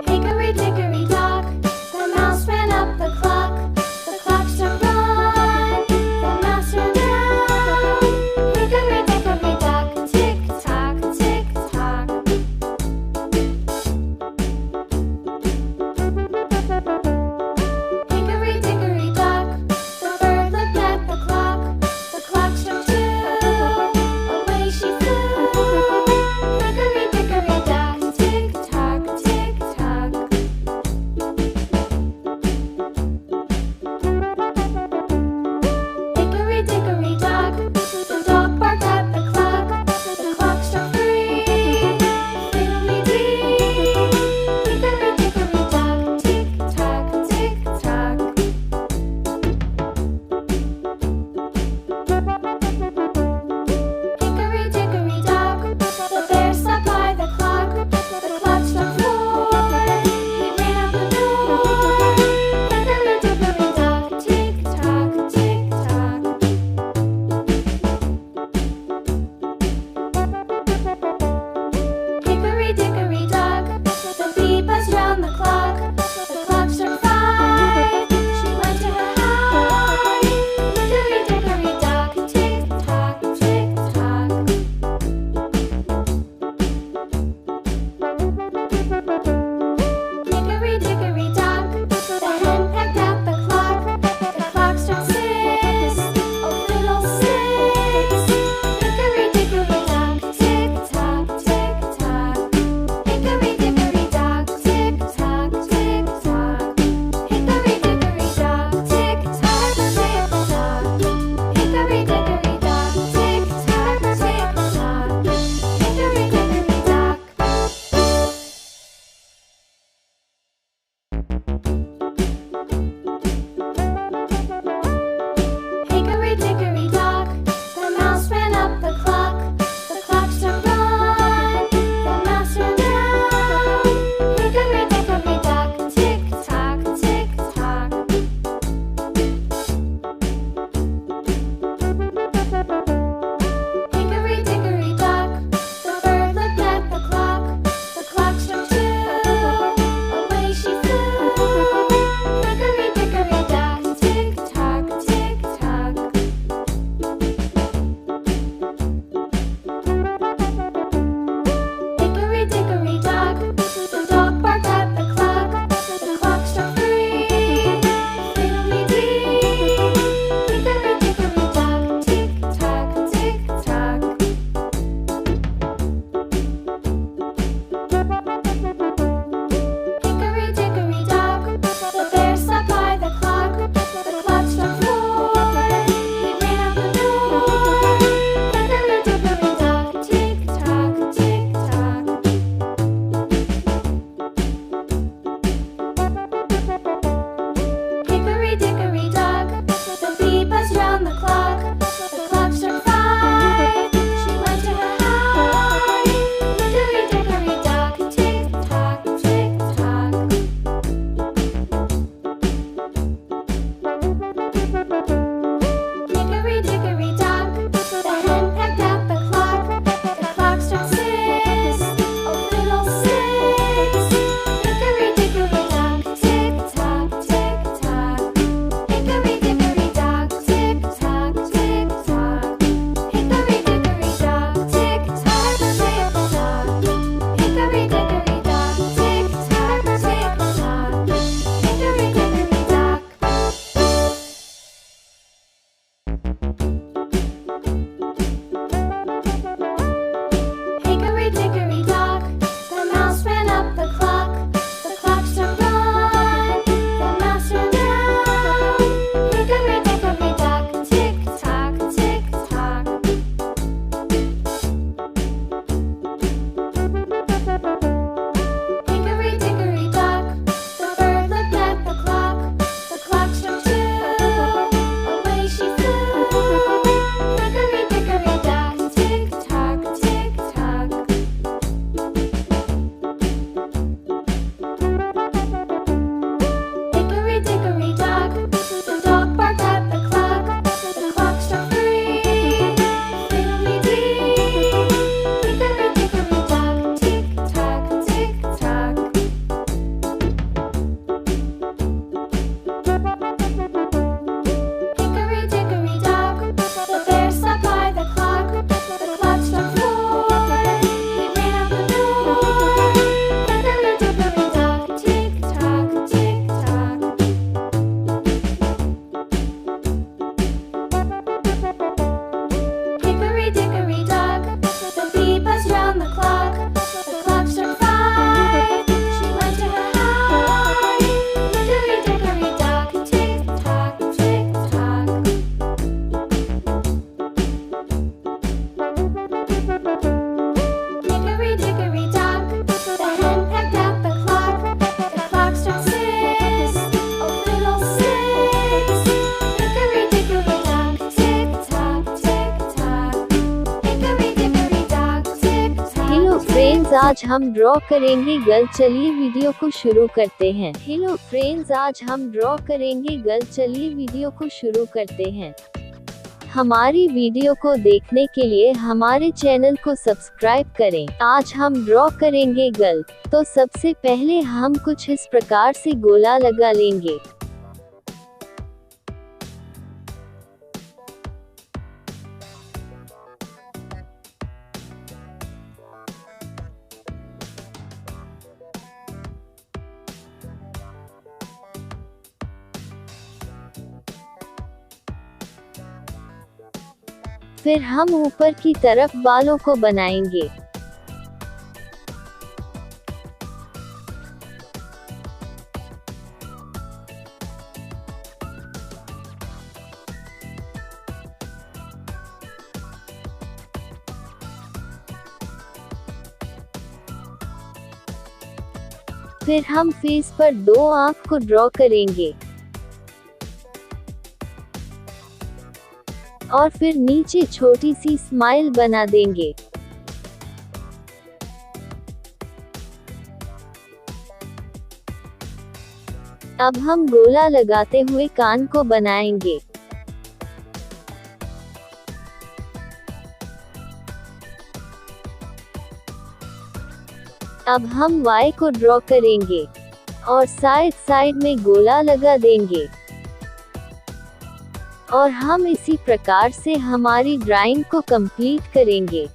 Hickory dickory dock, the mouse ran up the clock. The clock struck one, the mouse ran down. Hickory dickory dock, tick tock, tick tock. Hickory dickory dock, the bird looked at the clock. The clock struck two, away she flew. Friends, आज हम draw करेंगे girl. चलिए video को शुरू करते हैं। Hello friends, आज हम ड्रॉ करेंगे गर्ल। चलिए वीडियो को शुरू करते हैं। हमारी वीडियो को देखने के लिए हमारे चैनल को सब्सक्राइब करें। आज हम ड्रॉ करेंगे गर्ल। तो सबसे पहले हम कुछ इस प्रकार से गोला लगा लेंगे। फिर हम ऊपर की तरफ बालों को बनाएंगे। फिर हम फेस पर 2 आँख को ड्रॉ करेंगे और फिर नीचे छोटी सी स्माइल बना देंगे। अब हम गोला लगाते हुए कान को बनाएंगे। अब हम वाई को ड्रॉ करेंगे और साइड में गोला लगा देंगे और हम इसी प्रकार से हमारी ड्राइंग को कंप्लीट करेंगे।